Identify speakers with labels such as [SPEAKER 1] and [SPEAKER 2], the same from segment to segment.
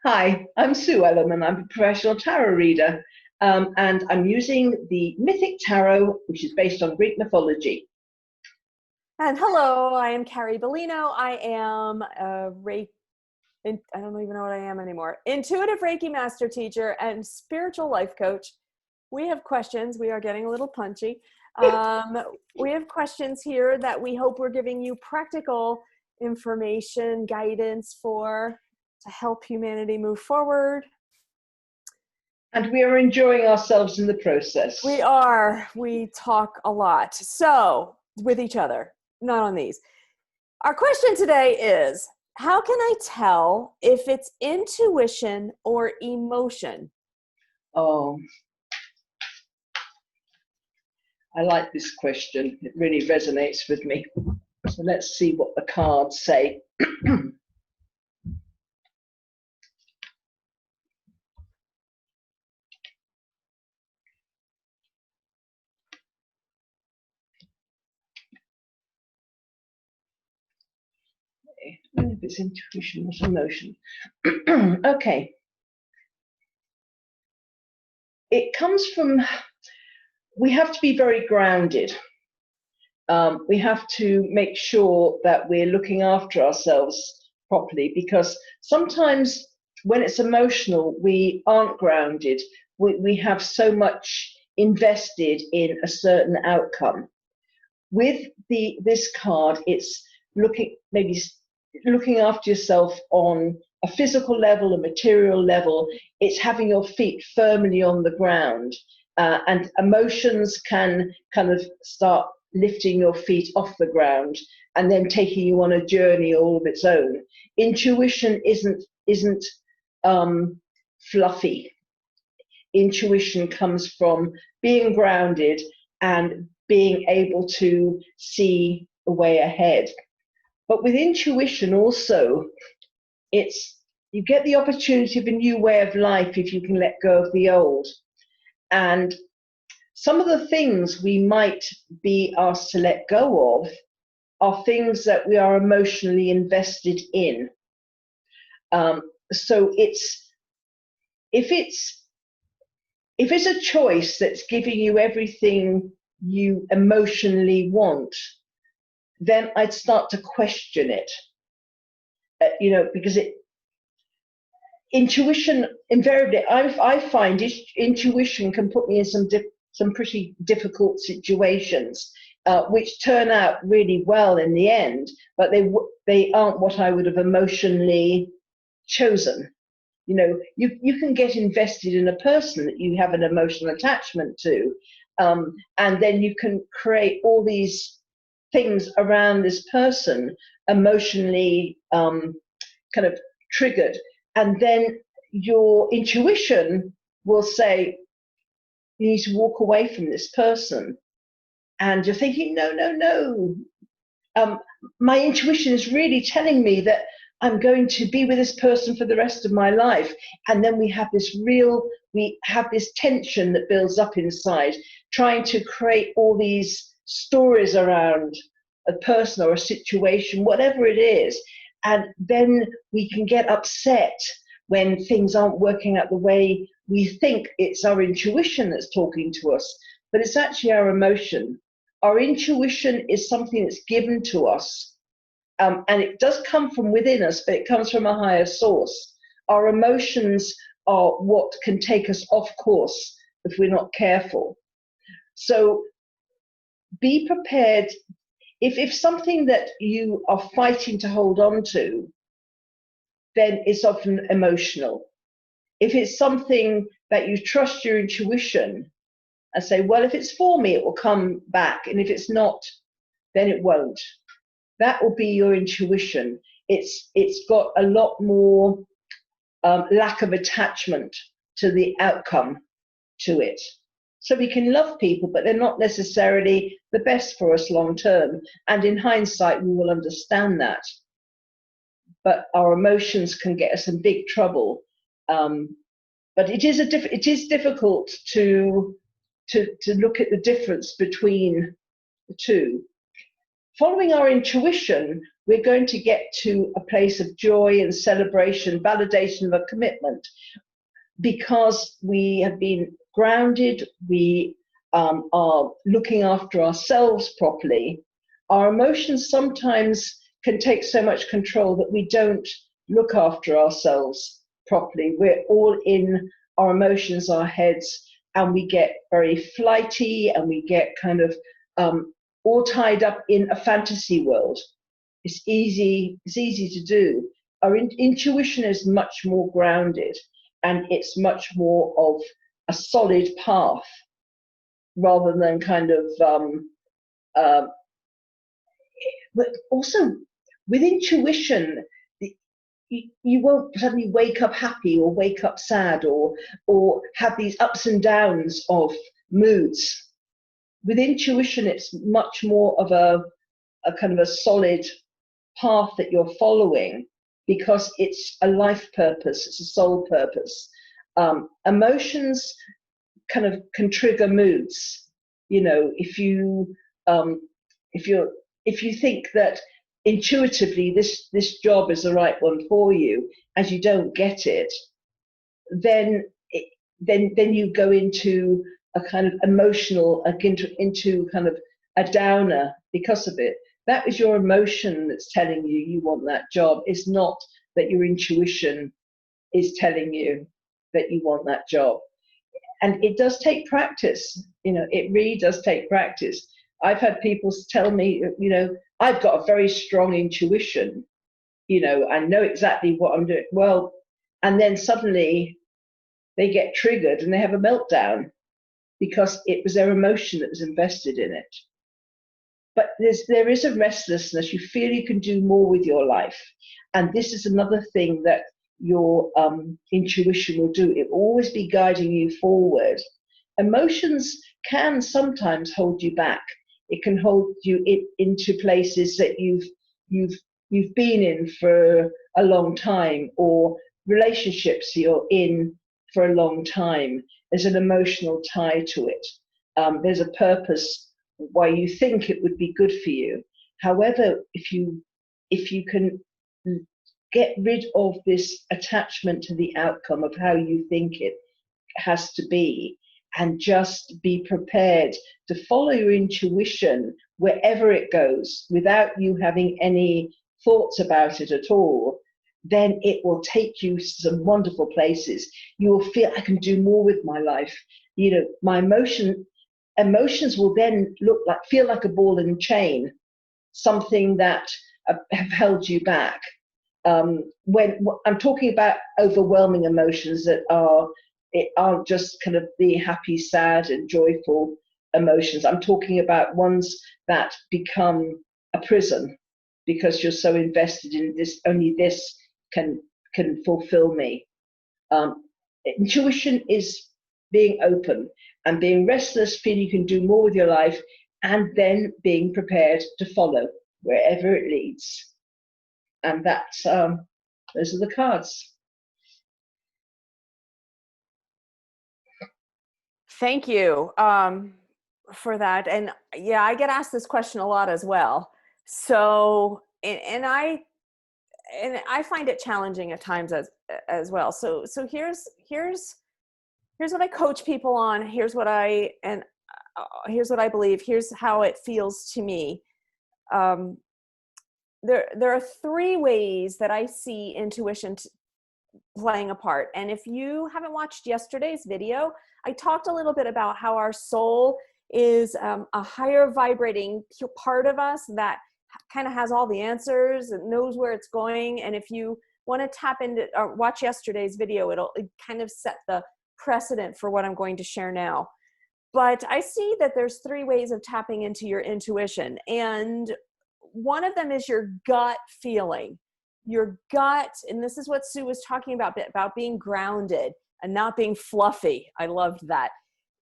[SPEAKER 1] Hi, I'm Sue Ellam and I'm a professional tarot reader. And I'm using the Mythic Tarot, which is based on Greek mythology.
[SPEAKER 2] And hello, I am Carrie Beleno. I am a Reiki, I don't even know what I am anymore. Intuitive Reiki master teacher and spiritual life coach. We have questions. We are getting a little punchy. We have questions here that we hope we're giving you practical information, guidance to help humanity move forward.
[SPEAKER 1] And we are enjoying ourselves in the process.
[SPEAKER 2] We are. We talk a lot. So, with each other, not on these. Our question today is, how can I tell if it's intuition or emotion?
[SPEAKER 1] Oh, I like this question. It really resonates with me. So let's see what the cards say. I don't know if it's intuition or emotion. Okay. It comes from, we have to be very grounded. We have to make sure that we're looking after ourselves properly, because sometimes when it's emotional, we aren't grounded. We have so much invested in a certain outcome. With this card, it's looking after yourself on a physical level, a material level. It's having your feet firmly on the ground, and emotions can kind of start lifting your feet off the ground and then taking you on a journey all of its own. Intuition isn't fluffy. Intuition comes from being grounded and being able to see a way ahead. But with intuition also, you get the opportunity of a new way of life if you can let go of the old. And some of the things we might be asked to let go of are things that we are emotionally invested in. So if it's a choice that's giving you everything you emotionally want, then I'd start to question it. Because intuition, invariably, I find intuition can put me in some pretty difficult situations, which turn out really well in the end, but they aren't what I would have emotionally chosen. You can get invested in a person that you have an emotional attachment to, and then you can create all these things around this person emotionally kind of triggered, and then your intuition will say you need to walk away from this person, and you're thinking no, my intuition is really telling me that I'm going to be with this person for the rest of my life. And then we have this tension that builds up inside, trying to create all these stories around a person or a situation, whatever it is. And then we can get upset when things aren't working out the way we think. It's our intuition that's talking to us, but it's actually our emotion. Our intuition is something that's given to us. And it does come from within us, but it comes from a higher source. Our emotions are what can take us off course if we're not careful. So be prepared. If something that you are fighting to hold on to, then it's often emotional. If it's something that you trust your intuition and say, well, if it's for me, it will come back. And if it's not, then it won't. That will be your intuition. It's got a lot more lack of attachment to the outcome to it. So we can love people, but they're not necessarily the best for us long term. And in hindsight, we will understand that. But our emotions can get us in big trouble. But it is difficult to look at the difference between the two. Following our intuition we're going to get to a place of joy and celebration, validation of a commitment, because we have been grounded, we are looking after ourselves properly. Our emotions sometimes can take so much control that we don't look after ourselves properly. We're all in our emotions, our heads, and we get very flighty, and we get kind of all tied up in a fantasy world. It's easy to do. Our intuition is much more grounded, and it's much more of a solid path rather than kind of but also with intuition, you won't suddenly wake up happy or wake up sad or have these ups and downs of moods. With intuition, it's much more of a kind of a solid path that you're following, because it's a life purpose, it's a soul purpose. Emotions kind of can trigger moods. You know, if you think that intuitively this job is the right one for you, and you don't get it, then you go into a kind of emotional, into kind of a downer because of it. That is your emotion that's telling you want that job. It's not that your intuition is telling you that you want that job. And it does take practice. You know, it really does take practice. I've had people tell me, you know, I've got a very strong intuition, you know, I know exactly what I'm doing. Well, and then suddenly they get triggered and they have a meltdown because it was their emotion that was invested in it. But there is a restlessness. You feel you can do more with your life. And this is another thing that your intuition will do. It will always be guiding you forward. Emotions can sometimes hold you back. It can hold you into places that you've been in for a long time, or relationships you're in for a long time. There's an emotional tie to it. There's a purpose why you think it would be good for you. However, if you can get rid of this attachment to the outcome of how you think it has to be, and just be prepared to follow your intuition wherever it goes without you having any thoughts about it at all, then it will take you to some wonderful places. You will feel, I can do more with my life. You know, my emotions will then feel like a ball and chain, something that have held you back. When I'm talking about overwhelming emotions that aren't just kind of the happy, sad, and joyful emotions. I'm talking about ones that become a prison because you're so invested in this. Only this can fulfill me. Intuition is being open and being restless, feeling you can do more with your life, and then being prepared to follow wherever it leads. And that's those are the cards.
[SPEAKER 2] Thank you for that. And yeah, I get asked this question a lot as well. So, and I find it challenging at times as well. So here's what I coach people on. Here's what I believe. Here's how it feels to me. There are three ways that I see intuition playing a part. And if you haven't watched yesterday's video, I talked a little bit about how our soul is a higher vibrating part of us that kind of has all the answers and knows where it's going. And if you want to tap into or watch yesterday's video, it kind of set the precedent for what I'm going to share now. But I see that there's three ways of tapping into your intuition. And one of them is your gut feeling. Your gut, and this is what Sue was talking about being grounded and not being fluffy. I loved that.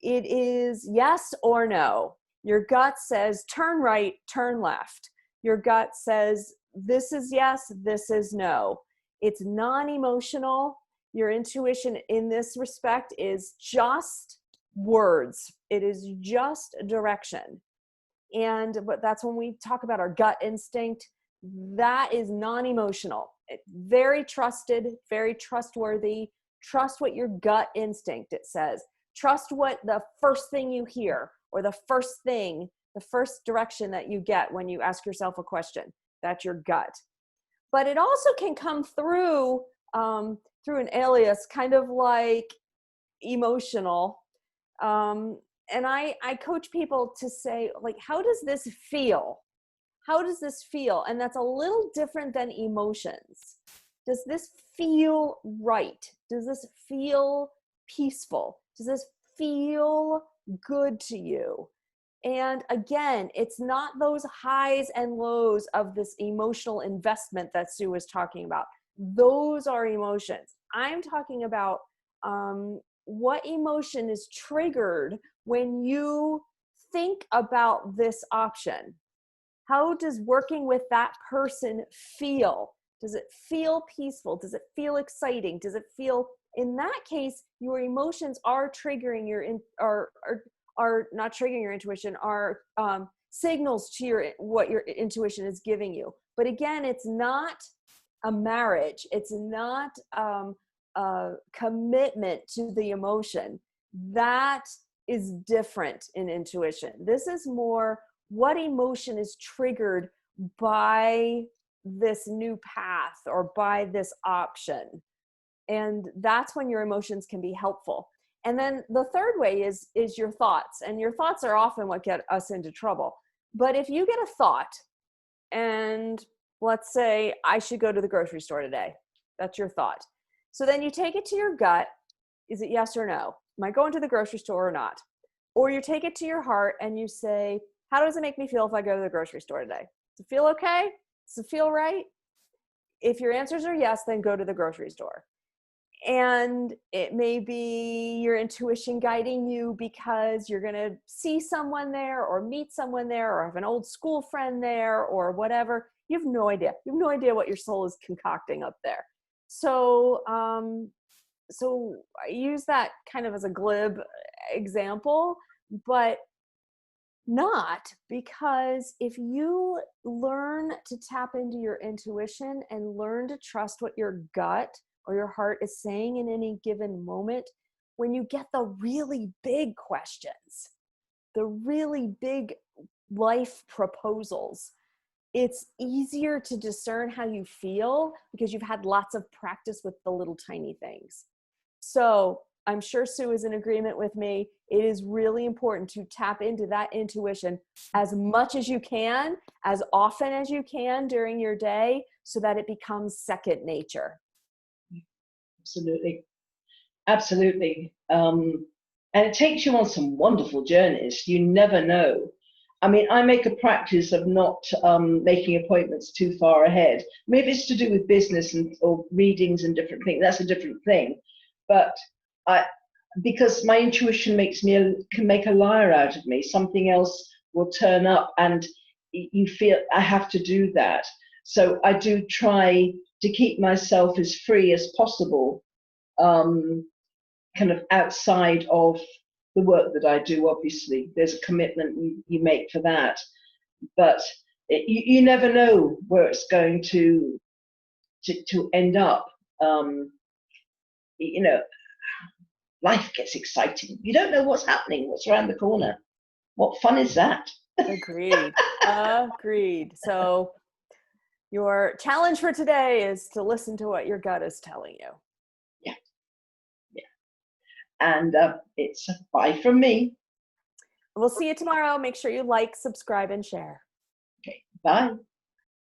[SPEAKER 2] It is yes or no. Your gut says turn right, turn left. Your gut says this is yes, this is no. It's non-emotional. Your intuition in this respect is just words. It is just direction. But that's when we talk about our gut instinct. that is non-emotional. Very trusted, very trustworthy. Trust what your gut instinct, it says. Trust what the first thing you hear, or the first direction that you get when you ask yourself a question. That's your gut. But it also can come through an alias, kind of like emotional. And I coach people to say, like, how does this feel? How does this feel? And that's a little different than emotions. Does this feel right? Does this feel peaceful? Does this feel good to you? And again, it's not those highs and lows of this emotional investment that Sue was talking about. Those are emotions. I'm talking about what emotion is triggered when you think about this option. How does working with that person feel? Does it feel peaceful? Does it feel exciting? Does it feel, in that case, your emotions are triggering are not triggering your intuition, are signals to what your intuition is giving you. But again, it's not a marriage. It's not a commitment to the emotion. That is different in intuition. This is more what emotion is triggered by this new path or by this option. And that's when your emotions can be helpful. And then the third way is your thoughts. And your thoughts are often what get us into trouble. But if you get a thought, and let's say, I should go to the grocery store today. That's your thought. So then you take it to your gut. Is it yes or no? Am I going to the grocery store or not? Or you take it to your heart and you say, how does it make me feel if I go to the grocery store today? Does it feel okay? Does it feel right? If your answers are yes, then go to the grocery store. And it may be your intuition guiding you because you're going to see someone there or meet someone there or have an old school friend there or whatever. You have no idea. You have no idea what your soul is concocting up there. So I use that kind of as a glib example, but not, because if you learn to tap into your intuition and learn to trust what your gut or your heart is saying in any given moment, when you get the really big questions, the really big life proposals, it's easier to discern how you feel because you've had lots of practice with the little tiny things. So I'm sure Sue is in agreement with me. It is really important to tap into that intuition as much as you can, as often as you can during your day, so that it becomes second nature.
[SPEAKER 1] Absolutely. Absolutely. And it takes you on some wonderful journeys. You never know. I mean, I make a practice of not making appointments too far ahead. Maybe it's to do with business or readings and different things. That's a different thing. But because my intuition can make a liar out of me. Something else will turn up and you feel I have to do that. So I do try to keep myself as free as possible, kind of outside of the work that I do. Obviously, there's a commitment you make for that. But you never know where it's going to end up. You know, life gets exciting. You don't know what's happening, what's around the corner. What fun is that?
[SPEAKER 2] Agreed. Agreed. So your challenge for today is to listen to what your gut is telling you.
[SPEAKER 1] Yeah. Yeah. And it's a bye from me.
[SPEAKER 2] We'll see you tomorrow. Make sure you like, subscribe, and share.
[SPEAKER 1] Okay. Bye.